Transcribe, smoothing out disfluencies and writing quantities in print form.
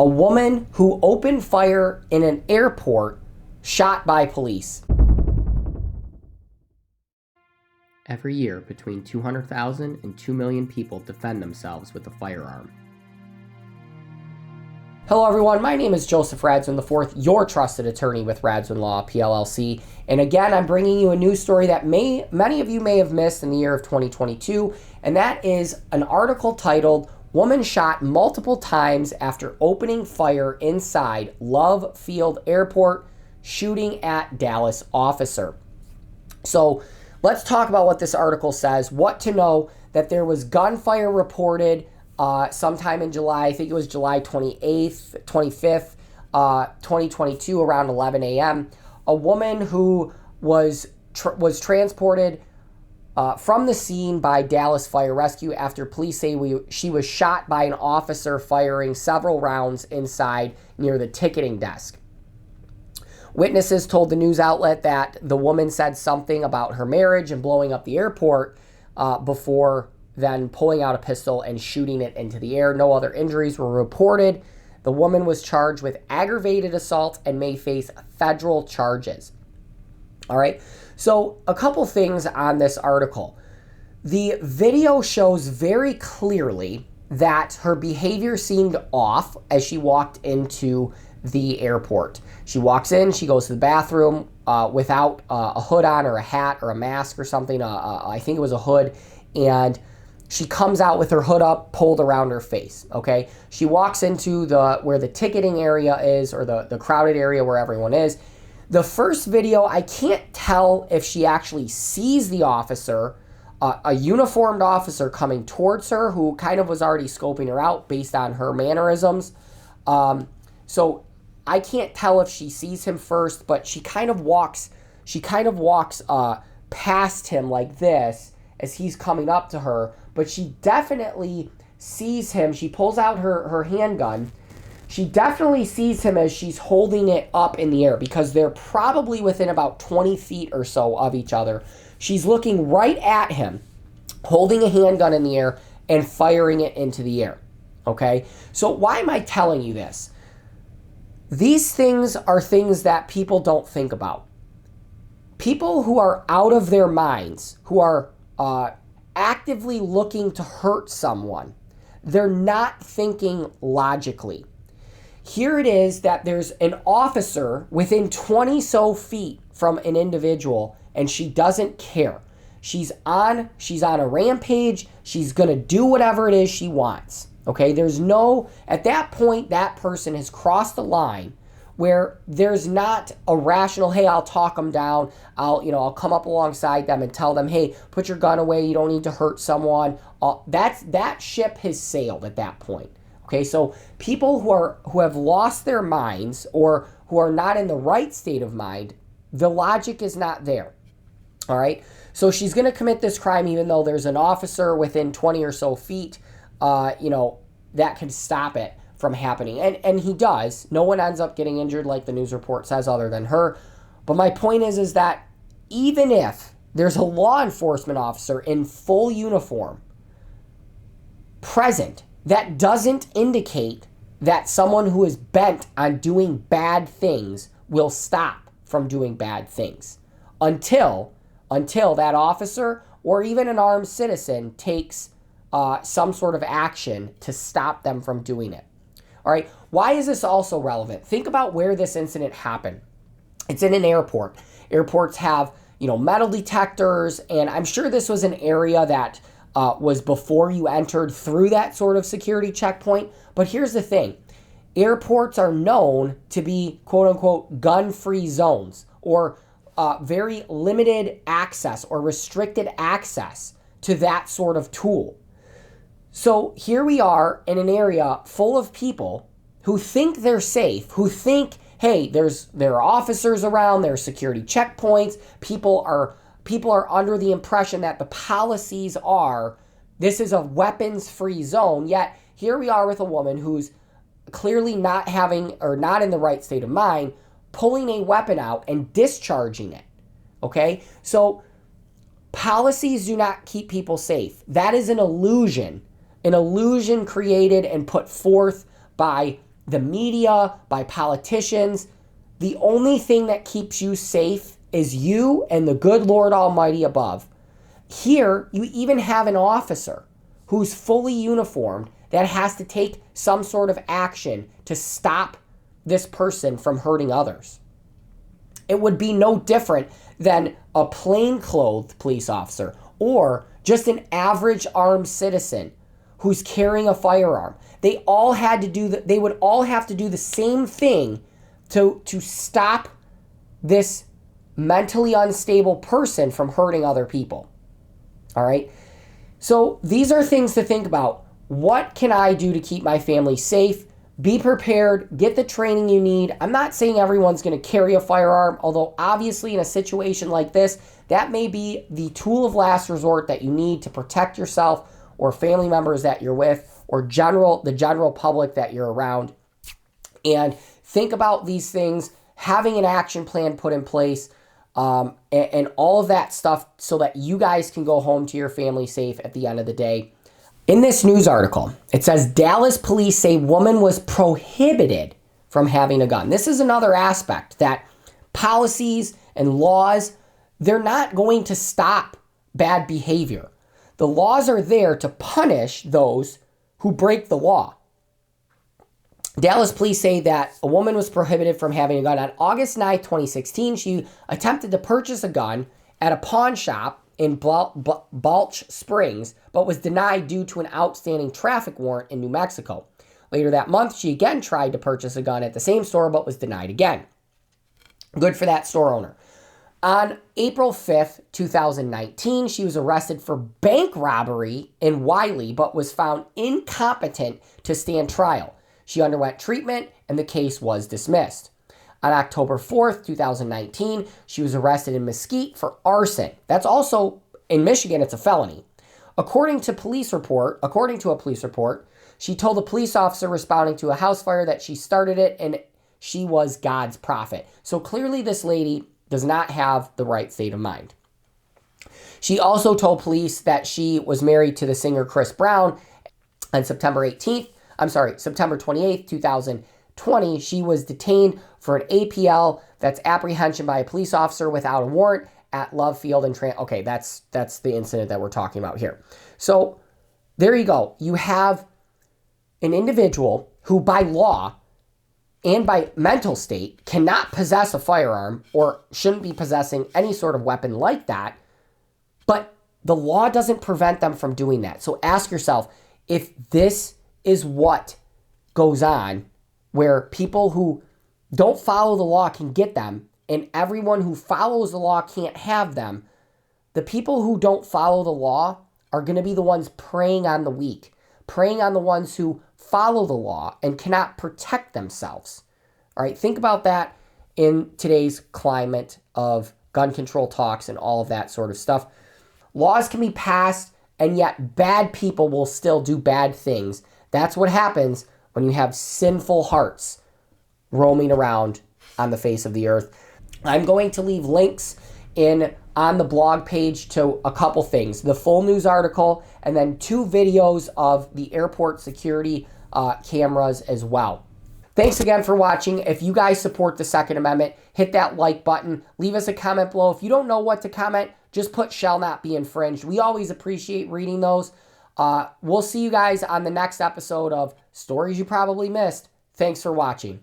A woman who opened fire in an airport shot by police. Every year, between 200,000 and 2 million people defend themselves with a firearm. Hello everyone, my name is Joseph Radzwion IV, your trusted attorney with Radzwion Law, PLLC. And again, I'm bringing you a news story that many of you may have missed in the year of 2022, and that is an article titled, "Woman Shot Multiple Times After Opening Fire Inside Love Field Airport, Shooting at Dallas Officer." So let's talk about what this article says, what to know, that there was gunfire reported sometime in July. I think it was July 28th, 25th, 2022, around 11 a.m. A woman who was transported from the scene by Dallas Fire Rescue after police say she was shot by an officer firing several rounds inside near the ticketing desk. Witnesses told the news outlet that the woman said something about her marriage and blowing up the airport before then pulling out a pistol and shooting it into the air. No other injuries were reported. The woman was charged with aggravated assault and may face federal charges. All right, so a couple things on this article. The video shows very clearly that her behavior seemed off as she walked into the airport. She walks in, she goes to the bathroom without a hood on or a hat or a mask or something. I think it was a hood, and she comes out with her hood up, pulled around her face, okay? She walks into where the ticketing area is, or the crowded area where everyone is. The first video, I can't tell if she actually sees the officer, a uniformed officer coming towards her who kind of was already scoping her out based on her mannerisms. So I can't tell if she sees him first, but she kind of walks past him like this as he's coming up to her. But she definitely sees him. She pulls out her handgun. She definitely sees him as she's holding it up in the air because they're probably within about 20 feet or so of each other. She's looking right at him, holding a handgun in the air and firing it into the air, okay? So why am I telling you this? These things are things that people don't think about. People who are out of their minds, who are actively looking to hurt someone, they're not thinking logically. Here it is that there's an officer within 20 so feet from an individual, and she doesn't care. She's on a rampage. She's gonna do whatever it is she wants. Okay, at that point, that person has crossed the line where there's not a rational, hey, I'll talk them down. I'll come up alongside them and tell them, hey, put your gun away. You don't need to hurt someone. That ship has sailed at that point. Okay, so people who have lost their minds or who are not in the right state of mind, the logic is not there. All right, so she's going to commit this crime even though there's an officer within 20 or so feet, that can stop it from happening. And he does. No one ends up getting injured like the news report says other than her. But my point is that even if there's a law enforcement officer in full uniform present, that doesn't indicate that someone who is bent on doing bad things will stop from doing bad things until that officer or even an armed citizen takes some sort of action to stop them from doing it. All right, why is this also relevant? Think about where this incident happened. It's in an airport. Airports have, metal detectors, and I'm sure this was an area that was before you entered through that sort of security checkpoint. But here's the thing. Airports are known to be, quote unquote, gun-free zones or very limited access or restricted access to that sort of tool. So here we are in an area full of people who think they're safe, who think, hey, there are officers around, there are security checkpoints, people are under the impression that the policies are, this is a weapons-free zone, yet here we are with a woman who's clearly not in the right state of mind, pulling a weapon out and discharging it, okay? So policies do not keep people safe. That is an illusion created and put forth by the media, by politicians. The only thing that keeps you safe is you and the good Lord Almighty above. Here, you even have an officer who's fully uniformed that has to take some sort of action to stop this person from hurting others. It would be no different than a plainclothed police officer or just an average armed citizen who's carrying a firearm. They would all have to do the same thing to stop this mentally unstable person from hurting other people. All right? So these are things to think about. What can I do to keep my family safe? Be prepared, get the training you need. I'm not saying everyone's going to carry a firearm, although obviously in a situation like this, that may be the tool of last resort that you need to protect yourself or family members that you're with or the general public that you're around. And think about these things, having an action plan put in place, and all of that stuff so that you guys can go home to your family safe at the end of the day. In this news article, it says Dallas police say woman was prohibited from having a gun. This is another aspect that policies and laws, they're not going to stop bad behavior. The laws are there to punish those who break the law. Dallas police say that a woman was prohibited from having a gun. On August 9, 2016, she attempted to purchase a gun at a pawn shop in Balch Springs, but was denied due to an outstanding traffic warrant in New Mexico. Later that month, she again tried to purchase a gun at the same store, but was denied again. Good for that store owner. On April 5th, 2019, she was arrested for bank robbery in Wiley, but was found incompetent to stand trial. She underwent treatment, and the case was dismissed. On October 4th, 2019, she was arrested in Mesquite for arson. That's also, in Michigan, it's a felony. According to a police report, she told a police officer responding to a house fire that she started it and she was God's prophet. So clearly this lady does not have the right state of mind. She also told police that she was married to the singer Chris Brown. On September 28th, 2020, she was detained for an APL, that's apprehension by a police officer without a warrant at Love Field and okay, that's the incident that we're talking about here. So there you go. You have an individual who by law and by mental state cannot possess a firearm or shouldn't be possessing any sort of weapon like that, but the law doesn't prevent them from doing that. So ask yourself, if this is what goes on, where people who don't follow the law can get them, and everyone who follows the law can't have them, the people who don't follow the law are going to be the ones preying on the weak, preying on the ones who follow the law and cannot protect themselves. All right, think about that in today's climate of gun control talks and all of that sort of stuff. Laws can be passed, and yet bad people will still do bad things. That's what happens when you have sinful hearts roaming around on the face of the earth. I'm going to leave links on the blog page to a couple things. The full news article and then 2 videos of the airport security cameras as well. Thanks again for watching. If you guys support the Second Amendment, hit that like button. Leave us a comment below. If you don't know what to comment, just put "shall not be infringed." We always appreciate reading those. We'll see you guys on the next episode of Stories You Probably Missed. Thanks for watching.